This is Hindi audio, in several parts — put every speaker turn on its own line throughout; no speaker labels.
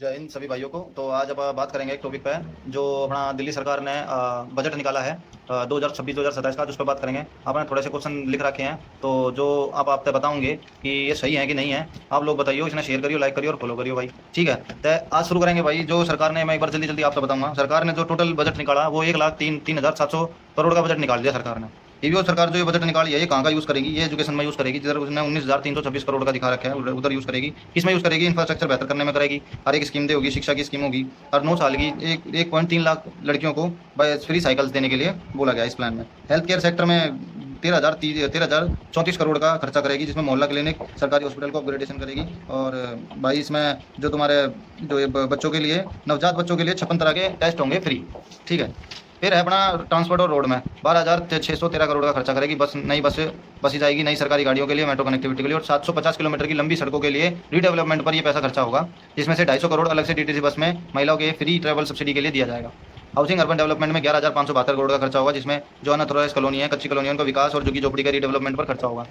जय हिंद सभी भाइयों को। तो आज अब बात करेंगे एक टॉपिक पे जो अपना दिल्ली सरकार ने बजट निकाला है 2026-2027 का, जिस पर बात करेंगे। आपने थोड़े से क्वेश्चन लिख रखे हैं, तो जो आप बताओगे कि ये सही है कि नहीं है, आप लोग बताइए। इसने शेयर करियो, लाइक करियो और फॉलो करियो भाई, ठीक है। तो आज शुरू करेंगे भाई। जो सरकार ने, मैं एक बार जल्दी जल्दी आपको बताऊंगा, सरकार ने जो टोटल बजट निकाला वो 1,03,700 करोड़ का बजट निकाल दिया सरकार ने। ये सरकार जो ये बजट निकाली है, ये कहाँ का यूज़ करेगी? ये एजुकेशन में यूज़ करेगी, जिधर उसने 19,326 करोड़ का दिखा रखा है, उधर यूज़ करेगी। किस में यूज़ करेगी? इंफ्रास्ट्रक्चर बेहतर करने में करेगी। हर एक स्कीम दे होगी, शिक्षा की स्कीम होगी। हर 9 साल की 1.3 लाख लड़कियों को फ्री साइकिल्स देने के लिए बोला गया इस प्लान में। हेल्थ केयर सेक्टर में 13,034 करोड़ का खर्चा करेगी, जिसमें मोहल्ला क्लिनिक, सरकारी हॉस्पिटल को अपग्रेडेशन करेगी। और भाई इसमें जो तुम्हारे जो ये बच्चों के लिए, नवजात बच्चों के लिए 56 तरह के टेस्ट होंगे फ्री, ठीक है। फिर है अपना ट्रांसपोर्ट और रोड में 12,613 करोड़ का खर्चा करेगी। नई बस जाएगी, नई सरकारी गाड़ियों के लिए, मेट्रो कनेक्टिविटी के लिए, और 750 किलोमीटर की लंबी सड़कों के लिए रीडेवलपमेंट पर ये पैसा खर्चा होगा, जिसमें से 250 करोड़ अलग से डीटीसी बस में महिलाओं के फ्री ट्रैवल सब्सिडी के लिए दिया जाएगा। हाउसिंग अर्बन डेवलपमेंट में 11,572 करोड़ का खर्चा होगा, जिसमें जो अनऑथराइज कॉलोनी है, कच्ची कॉलोनियों का विकास और झुग्गी झोपड़ी का रीडेवलपमेंट पर खर्चा होगा।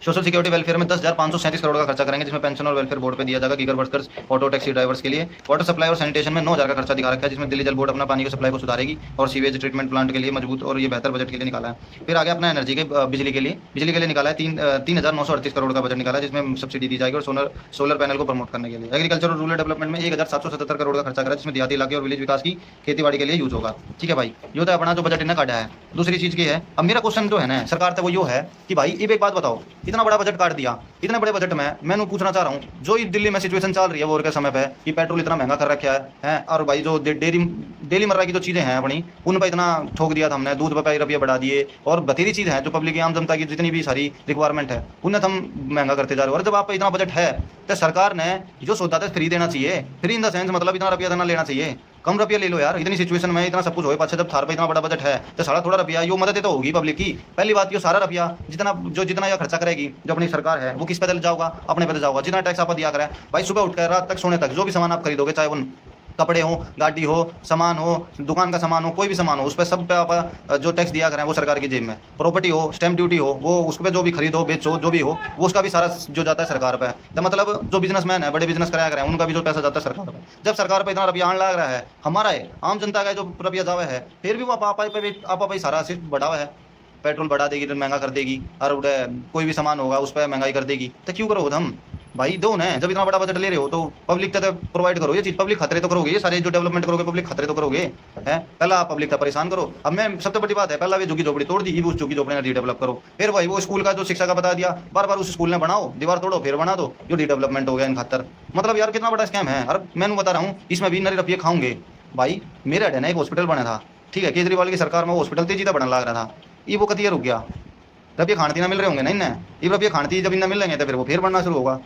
सोशल सिक्योरिटी वेलफेयर में 10,537 करोड़ का खर्चा करेंगे, जिसमें पेंशन और वेलफेयर बोर्ड पे दिया जाएगा, Geiger workers, auto taxi drivers के लिए। वाटर सप्लाई और सैनिटेशन में 9,000 का खर्चा दिखा रखा है, जिसमें दिल्ली जल बोर्ड अपना पानी की सप्लाई को सुधारेगी और सीवेज ट्रीटमेंट प्लांट के लिए मजबूत और ये बेहतर बजट के लिए निकाला है। फिर आगे अपना एनर्जी के बिजली के लिए निकाला है 3,938 करोड़ का बजट निकाला है, जिसमें सब्सिडी दी जाएगी और सोलर पैनल को प्रमोट करने के लिए। एग्रीकल्चर और रूरल डेवलपमेंट में 1,777 करोड़ का खर्चा करा है, जिसमें देहाती इलाके और विलेज विकास की खेती के लिए यूज होगा, ठीक है भाई। यो तो अपना जो बजट इन्हें काटा है। दूसरी चीज की है, अब मेरा क्वेश्चन जो है ना सरकार से, वो यो है कि भाई अब एक बात बताओ, इतना बड़ा बजट काट दिया, इतने बड़े बजट में मैं पूछना चाह रहा हूँ, जो दिल्ली में सिचुएशन चल रही है वोर के समय पे कि पेट्रोल इतना महंगा कर रखा है, और भाई जो डेली मर्रा की जो चीज़ें हैं अपनी, उन पर इतना ठोक दिया था हमने, दूध पर 5 रुपये बढ़ा दिए, और बतेरी चीज़ है जो पब्लिक की, आम जनता की जितनी भी सारी रिक्वायरमेंट है, उन्हें तो हम महंगा करते जा रहे हो। और जब आप इतना बजट है तो सरकार ने जो सौदा था फ्री देना चाहिए। फ्री इन द सेंस मतलब इतना रुपया देना लेना चाहिए, कम रुपया ले लो यार। इतनी सिचुएशन में इतना सब कुछ हो पाछे, जब थार पे इतना बड़ा बजट है तो सारा थोड़ा रुपया यो मदद तो होगी पब्लिक की। पहली बात, यो सारा रुपया जितना यह खर्चा करेगी जो अपनी सरकार है, वो किस पे जाऊगा? अपने पे जाऊगा। जितना टैक्स आप दिया करें भाई, सुबह उठकर रात तक सोने तक जो भी सामान आप खरीदोगे, चाहे वो कपड़े हो, गाड़ी हो, सामान हो, दुकान का सामान हो, कोई भी सामान हो, उस पर सब पे आप जो टैक्स दिया करें वो सरकार की जेब में। प्रॉपर्टी हो, स्टैंप ड्यूटी हो, वो उस पर जो भी खरीदो बेचो जो भी हो, वो उसका भी सारा जो जाता है सरकार पे। तो मतलब जो बिजनेसमैन है, बड़े बिजनेस कराया करें, उनका भी जो पैसा जाता है सरकार पे। जब सरकार पे इतना रुपया आने लग रहा है, हमारा है आम जनता का जो रुपया जावा है, फिर भी वो आप सारा सिर्फ बढ़ावा है। पेट्रोल बढ़ा देगी तो महंगा कर देगी, और कोई भी सामान होगा उस पर महंगाई कर देगी। तो क्यों करो हम भाई? दो ना, जब इतना बड़ा बजट ले रहे हो तो पब्लिक तक प्रोवाइड करो ये चीज। पब्लिक खतरे तो करोगे, ये सारे जो डेवलपमेंट करोगे पब्लिक खतरे तो करोगे है। पहला आप पब्लिक का परेशान करो। अब मैं सबसे बड़ी बात है, पहला भी झुग्गी झोपड़ी तोड़ दी, उस झुग्गी झोपड़ी ने रीडेवलप करो। फिर भाई वो स्कूल का जो शिक्षा का बता दिया, बार बार उस स्कूल ने बनाओ, दीवार तोड़ो फिर बना दो, जो रीडेवलपमेंट हो गया इन खातर। मतलब यार कितना बड़ा स्कैम है। और मैं बता रहा हूँ, इसमें भी नरे रुपये खाऊंगे भाई। मेरे अड्डे ना एक हॉस्पिटल बना था, ठीक है, केजरीवाल की सरकार में वो हॉस्पिटल तेजी बनने लग रहा था, ये वो कतिया रुक गया। रुपये खानती ना मिल रहे होंगे ना इन्हें, ये रुपये खानती जब इन्हें मिल लेंगे तो फिर वो फिर बनना शुरू होगा।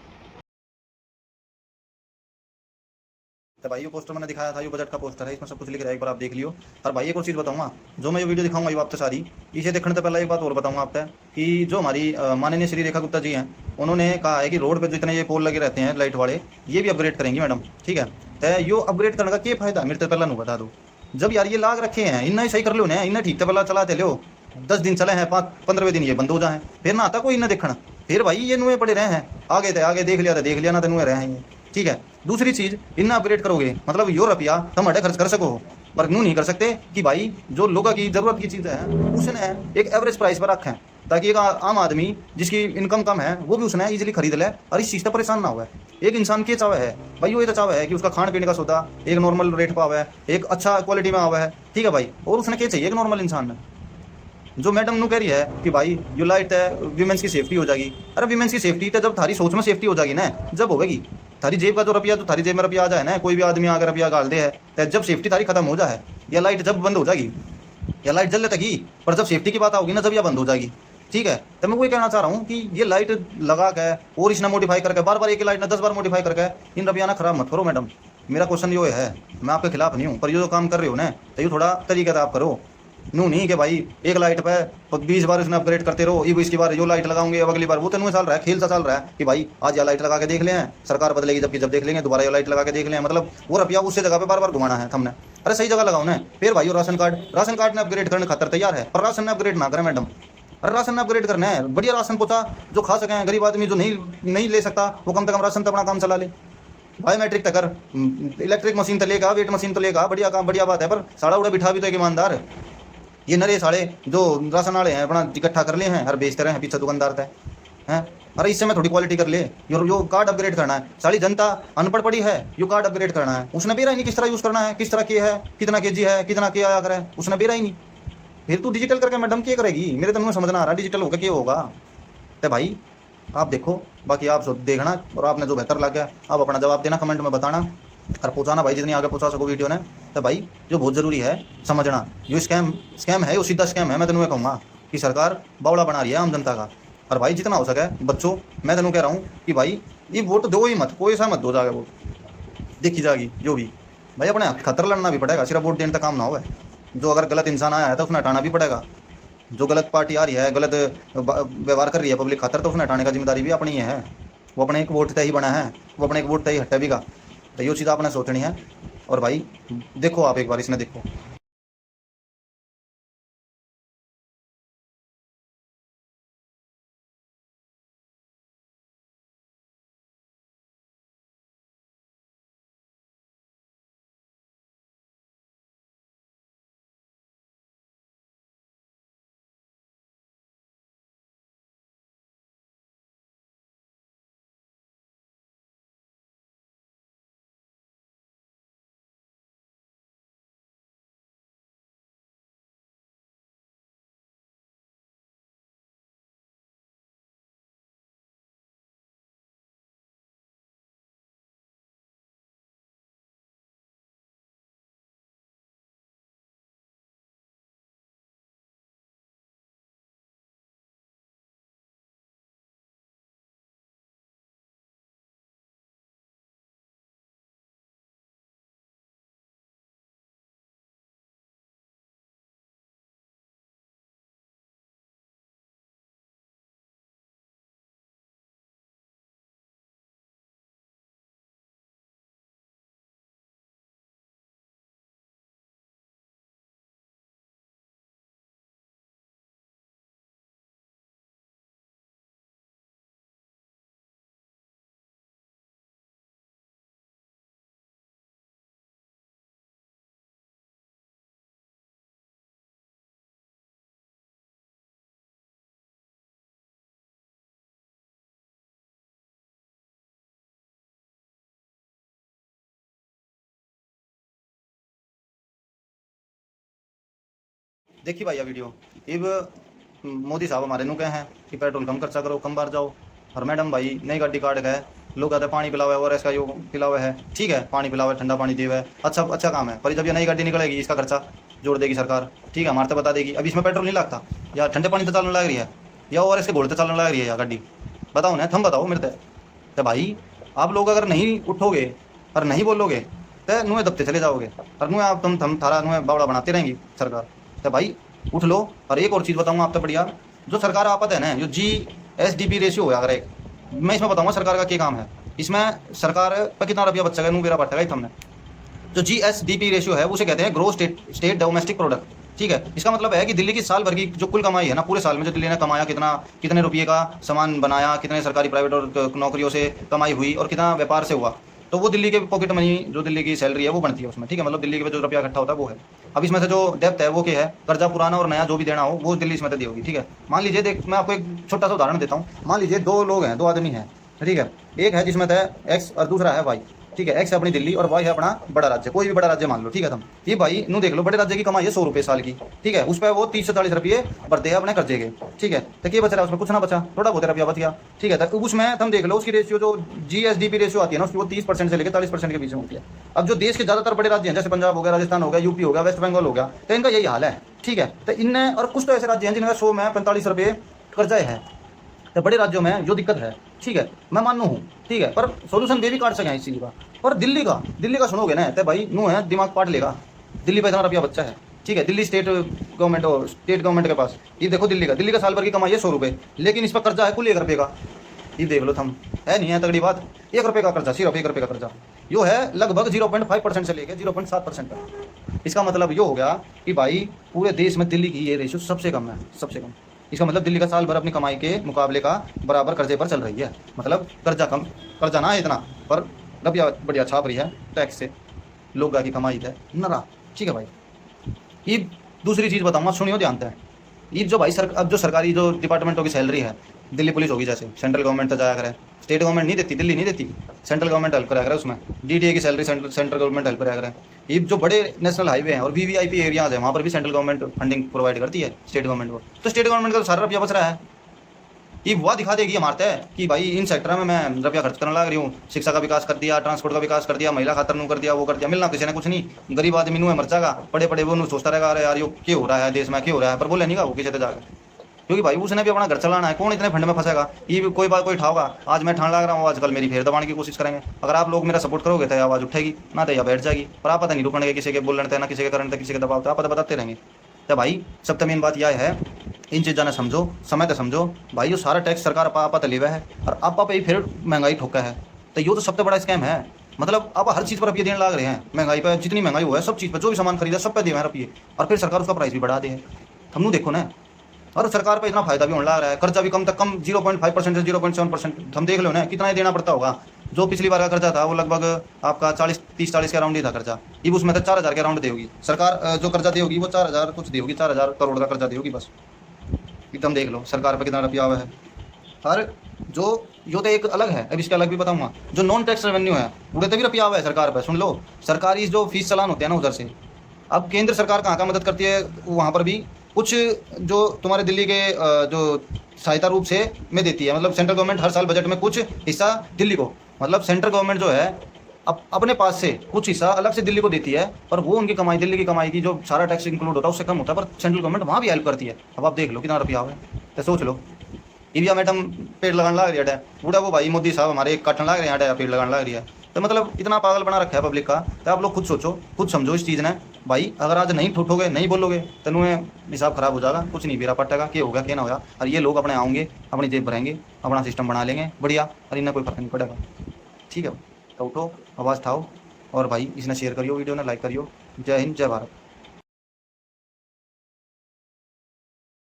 तो भाई ये पोस्टर मैंने दिखाया था, ये बजट का पोस्टर है, इसमें सब कुछ लिख रहा है, एक बार आप देख लियो। और भाई एक और चीज़ बताऊंगा, जो मैं ये वीडियो दिखाऊंगा ये आपसे सारी, इसे देखने से पहले एक बात और बताऊंगा आपसे कि जो हमारी माननीय श्री रेखा गुप्ता जी हैं, उन्होंने कहा है कि रोड पे जितने ये पोल लगे रहते हैं लाइट वाले, ये भी अपग्रेड करेंगी मैडम, ठीक है। तो यो अपग्रेड करने का क्या फायदा, मेरे तो पहला नहीं बता दो। जब यार ये लाग रखे हैं, इन्ना ही सही कर लो ना, इन्हें ठीक से पहला चलाते लो। 10 दिन चले हैं, 15वें दिन ये बंद हो जाए, फिर ना आता कोई इन्हें देखना। फिर भाई ये नुए पड़े रहे हैं, आगे थे आगे देख लिया था देख लिया, ना तो नुए रहे हैं ये, ठीक है। दूसरी चीज़, इन्ना अपग्रेड करोगे मतलब यो रुपया तुम अड्डे खर्च कर सको, पर यूँ नहीं कर सकते कि भाई जो लोगों की ज़रूरत की चीज़ें हैं उसने एक एवरेज प्राइस पर रखें, ताकि एक आम आदमी जिसकी इनकम कम है वो भी उसने इजीली खरीद ले और इस चीज़ से परेशान ना हुआ। एक इंसान के चाव है भाई, वो ये तो चाव है कि उसका खाने पीने का सौदा एक नॉर्मल रेट पर आवा है, एक अच्छा क्वालिटी में आवा है, ठीक है भाई। और उसने क्या चाहिए एक नॉर्मल इंसान ने। जो मैडम नु कह रही है कि भाई यू लाइट है वीमेंस की सेफ्टी हो जाएगी, अरे वीमेंस की सेफ्टी तो जब थारी सोच में सेफ्टी हो जाएगी ना, जब होगी थारी जेब का जो रुपया, तो थारी जेब में रुपया आ जाए ना, कोई भी आदमी आकर रुपया गाल दे है, तो जब सेफ्टी थारी खत्म हो जाए, या लाइट जब बंद हो जाएगी, या लाइट जल तक ही, पर जब सेफ्टी की बात होगी ना, जब यह बंद हो जाएगी, ठीक है। तो मैं वही कहना चाह रहा हूँ कि ये लाइट लगा के और इसने मॉडिफाई करके बार बार एक लाइट ने 10 बार मॉडिफाई करके इन रुपया ना खराब मत करो मैडम। मेरा क्वेश्चन ये है, मैं आपके खिलाफ नहीं हूँ, पर ये जो काम कर रहे हो ना, तो ये थोड़ा तरीके से आप करो। यूँ नहीं कि भाई एक लाइट पे 20 बार इसने अपग्रेड करते रहो, ये इसकी बार जो लाइट लगाऊंगे, अब अगली बार वो तो चल रहा है, खेल सा चल रहा है कि भाई आज ये लाइट लगा के देख लें, सरकार बदलेगी जबकि जब देख लेंगे दोबारा ये लाइट लगा के देख लें, मतलब वो रुपया उससे जगह पे बार बार घुमाना है हमने। अरे सही जगह लगाओ ना। फिर भाई राशन कार्ड ने अपग्रेड करने खातर तैयार है, पर राशन ने अपग्रेड ना करें मैडम। अरे राशन ने अपग्रेड करना है, बढ़िया राशन पहुंचा जो खा सकें, गरीब आदमी जो नहीं ले सकता वो कम से कम राशन तो अपना काम चला ले। बायोमेट्रिक तक कर, इलेक्ट्रिक मशीन तो लेगा, वेट मशीन तो लेगा, बढ़िया काम, बढ़िया बात है, पर साड़ा उड़ा बिठा भी तो एक ईमानदार। ये नरे साड़े जो राशन वाले हैं अपना इकट्ठा कर ले हैं और बेचते रहे हैं पीछे दुकानदार थे हैं। अरे इससे मैं थोड़ी क्वालिटी कर ले, यो कार्ड अपग्रेड करना है, सारी जनता अनपढ़ पड़ी है, यो कार्ड अपग्रेड करना है, उसने बेरा ही नहीं किस तरह यूज़ करना है, किस तरह के है, कितना केजी है, कितना क्या आया करे, उसने बेरा ही नहीं। फिर तू डिजिटल करके मैडम क्या करेगी, मेरे तो मुझे समझना आ रहा डिजिटल होकर क्या होगा। तो भाई आप देखो, बाकी आप देखना, और आपने जो बेहतर लग गया आप अपना जवाब देना, कमेंट में बताना और पहुँचाना भाई, जितनी आगे पहुँचा सको वीडियो ने। तो भाई जो बहुत ज़रूरी है समझना, जो स्कैम है वो सीधा स्कैम है। मैं तेनों कहूँगा कि सरकार बावड़ा बना रही है आम जनता का। और भाई जितना हो सके बच्चों, मैं तेनों कह रहा हूँ कि भाई ये वोट दो ही मत, कोई सा मत दो, जाके वोट देखी जाएगी जो भी। भाई अपने खतर लड़ना भी पड़ेगा, सिर्फ वोट देने तक काम ना हो। जो अगर गलत इंसान आया है तो उसने हटाना भी पड़ेगा, जो गलत पार्टी आ रही है, गलत व्यवहार कर रही है पब्लिक खातर, तो उसने हटाने का जिम्मेदारी भी अपनी है। वो अपने एक वोट तय ही बना है, वो अपने एक वोट तय हटे भी का, तो ये चीज़ आपने सोचनी है। और भाई देखो आप एक बार इसमें देखो। देखिए भाई ये वीडियो, अब मोदी साहब हमारे नु कहे हैं कि पेट्रोल कम खर्चा करो, कम बाहर जाओ। और मैडम भाई नई गाड़ी काट गए, लोग कहते हैं पानी पिलावे और इसका यो पिलावे है, ठीक है पानी पिलावे, ठंडा पानी देवे, अच्छा अच्छा काम है, पर जब ये नई गाड़ी निकलेगी इसका खर्चा जोड़ देगी सरकार, ठीक है हमारे तो बता देगी। अभी इसमें पेट्रोल नहीं लगता, या ठंडे पानी तो चलने लग रही है, या और इसके घोड़े तो चलने लग रही है या गाड़ी, बताओ ना, थम बताओ मेरे तो भाई आप लोग अगर नहीं उठोगे और नहीं बोलोगे तो नुए दबते चले जाओगे, और नुए आप तुम थारा नुए बावड़ा बनाती रहेंगी सरकार। तो भाई उठ लो। और एक और चीज़ बताऊंगा आप तो बढ़िया, जो सरकार आपत है ना, जो GSDP रेशियो होगा, अगर एक मैं इसमें बताऊंगा सरकार का क्या काम है। इसमें सरकार पर कितना रुपया बचेगा नू मेरा बढ़ेगा हमने। जो GSDP रेशियो है उसे कहते हैं ग्रोस स्टेट डोमेस्टिक प्रोडक्ट, ठीक है। इसका मतलब है कि दिल्ली की साल भर की जो कुल कमाई है ना, पूरे साल में जो दिल्ली ने कमाया, कितना कितने रुपये का सामान बनाया, कितने सरकारी प्राइवेट और नौकरियों से कमाई हुई और कितना व्यापार से हुआ, तो वो दिल्ली के पॉकेट मनी, जो दिल्ली की सैलरी है वो बनती है उसमें, ठीक है। मतलब दिल्ली के जो रुपया इकट्ठा होता है वो है। अब इसमें से जो डेप्थ है वो क्या है, कर्जा पुराना और नया जो भी देना हो वो दिल्ली इसमें दी होगी, ठीक है। मान लीजिए, देख मैं आपको एक छोटा सा उदाहरण देता हूँ। मान लीजिए दो लोग हैं, दो आदमी हैं, ठीक है। एक है जिसमें है एक्स और दूसरा है वाई, ठीक है। एक्स है अपनी दिल्ली और वाई है अपना बड़ा राज्य, कोई भी बड़ा राज्य मान लो, ठीक है। तुम ये भाई नू देख लो, बड़े राज्य की कमाई है 100 रुपये साल की, ठीक है। उस पर वो 30 से 40 रुपये भरते हैं अपने कर्जे के, ठीक है। तो क्या बच रहा है उसमें, कुछ ना बचा, थोड़ा बहुत रुपया बच गया, ठीक है। तो उसमें तुम देख लो उसकी रेशियो जो GSDP रेशियो आती है ना, उसकी वो 30% से लेकर 40% के बीच में होती है। अब जो देश के ज़्यादातर बड़े राज्य हैं, जैसे पंजाब हो गया, राजस्थान हो गया, यूपी हो गया, वेस्ट बंगाल हो गया, तो इनका यही हाल है, ठीक है। तो इनने और कुछ तो ऐसे राज्य हैं जिनका 100 में 45 रुपये कर्जा है, तो बड़े राज्यों में जो दिक्कत है, ठीक है, मैं मानू हूँ, ठीक है, पर सोल्यूशन दे भी काट सकें इस चीज़ का। पर दिल्ली का सुनोगे ना, तो भाई नू है दिमाग पाट लेगा। दिल्ली पर इतना रुपया बच्चा है, ठीक है। दिल्ली स्टेट गवर्नमेंट के पास, ये देखो दिल्ली का साल भर की कमाई है 100 रुपये, लेकिन इस पर कर्जा है कुल 1 रुपये का। ये देख लो थम, है नहीं है तगड़ी बात, 1 रुपये का कर्जा, सिर्फ 1 रुपये का कर्जा, यो है लगभग 0.5% से लेकर 0.7% तक। इसका मतलब यो हो गया कि भाई पूरे देश में दिल्ली की ये रेशियो सबसे कम है, सबसे कम। इसका मतलब दिल्ली का साल भर अपनी कमाई के मुकाबले का बराबर कर्जे पर चल रही है। मतलब कर्जा कम, कर्जा ना है इतना, पर रुपया बढ़िया छाप रही है टैक्स से, लोग की कमाई है नरा। ठीक है भाई। ये दूसरी चीज़ बताऊंगा, सुनियो ध्यान से। ये जो भाई अब जो सरकारी जो डिपार्टमेंटों की सैलरी है, दिल्ली पुलिस होगी जैसे, सेंट्रल गवर्नमेंट तो जाया करे, स्टेट गवर्नमेंट नहीं देती, दिल्ली नहीं देती, सेंट्रल गवर्नमेंट हेल्प कराया करे उसमें। डीडीए की सैलरी सेंट्रल गवर्नमेंट हेल्प कराया करे। ये जो बड़े नेशनल हाईवे हैं और वीवीआईपी एरियाज है, वहाँ पर भी सेंट्रल गवर्नमेंट फंडिंग प्रोवाइड करती है स्टेट गवर्नमेंट को। तो स्टेट गवर्नमेंट का तो सारा रुपया बच रहा है। ये वह दिखा देगी हमारे है कि भाई इन सेक्टर में मैं रुपया खर्च करने लग रही हूँ, शिक्षा का विकास कर दिया, ट्रांसपोर्ट का विकास कर दिया, महिला खातर नू कर दिया, वो कर दिया, मिलना किसी ने कुछ नहीं। गरीब आदमी नू मर जाएगा, पड़े पड़े वो सोचता रहेगा अरे यार यो क्या हो रहा है देश में, क्या हो रहा है, पर बोले नहीं वो किसी से जाकर, क्योंकि भाई उसने भी अपना घर चलाना है। कौन इतने फंड में फंसेगा। ये भी कोई बात कोई ठाओगा, आज मैं ठान लग रहा हूँ, आजकल मेरी फेर दबाने की कोशिश करेंगे। अगर आप लोग मेरा सपोर्ट करोगे तो आवाज़ उठेगी, ना तो या बैठ जाएगी। पर आप पता नहीं रुकने किसी के बोलने ना किसी के करने किसी के दबाव, आप बताते रहेंगे। तो भाई सबसे मेन बात यह है, इन चीज़ों ने समझो, समय तो समझो भाई। जो सारा टैक्स सरकार आपा तलीवा है और आपा पे ही फिर महंगाई ठोका है। तो ये तो सबसे बड़ा स्कैम है। मतलब आप हर चीज़ पर रुपये देने लग रहे हैं, महंगाई पर, जितनी महंगाई हुआ है सब चीज़ पर, जो भी सामान खरीदा सब पे दे रहे हैं रुपये, और फिर सरकार उसका प्राइस भी बढ़ा दे है। हम देखो ना, और सरकार पे इतना फायदा भी होने लग रहा है, कर्जा भी कम तक कम 0.5% से 0.7%, हम देख लो ना कितना ही देना पड़ता होगा। जो पिछली बार का कर्जा था वो लगभग आपका 30-40 के अराउंड ही था कर्जा। ये उसमें तो 4,000 के अराउंड देगी सरकार। जो कर्जा देगी वो 4,000 कुछ देगी, 4,000 करोड़ का कर्जा देगी बस। एकदम देख लो सरकार पर कितना रुपया हुआ है। हर जो यो तो एक अलग है, अब इसके अलग भी बताऊंगा। जो नॉन टैक्स रेवेन्यू है उड़े तो भी रुपया हुआ है सरकार पर। सुन लो, सरकारी जो फीस चलान होते हैं ना उधर से, अब केंद्र सरकार कहाँ मदद करती है वहाँ पर भी कुछ जो तुम्हारे दिल्ली के जो सहायता रूप से में देती है। मतलब सेंट्रल गवर्नमेंट हर साल बजट में कुछ हिस्सा दिल्ली को, मतलब सेंट्रल गवर्नमेंट जो है अपने पास से कुछ हिस्सा अलग से दिल्ली को देती है, पर वो उनकी कमाई, दिल्ली की कमाई की जो सारा टैक्स इंक्लूड होता है उससे कम होता है, पर सेंट्रल गवर्नमेंट वहाँ भी हेल्प करती है। अब आप देख लो कितना रुपया हुआ है। तो सोच लो, इंडिया मैडम पेड़ लगाने लग रही है बूढ़ा, वो भाई मोदी साहब हमारे काटने लग रहे हैं, पेड़ लगाने लग रही है। तो मतलब इतना पागल बना रखा है पब्लिक का। तो आप लोग खुद सोचो, खुद समझो इस चीज़ ने भाई। अगर आज नहीं ठूठोगे, नहीं बोलोगे तो तुम्हें हिसाब खराब हो जाएगा, कुछ नहीं बेरा पटेगा, क्या होगा क्या ना होगा। और ये लोग अपने आएंगे, अपनी जेब भरेंगे, अपना सिस्टम बना लेंगे बढ़िया, और इन्हें कोई फर्क नहीं पड़ेगा। ठीक है, तो उठो, आवाज़ उठाओ, और भाई इसने शेयर करियो, वीडियो ने लाइक करियो। जय हिंद, जय भारत।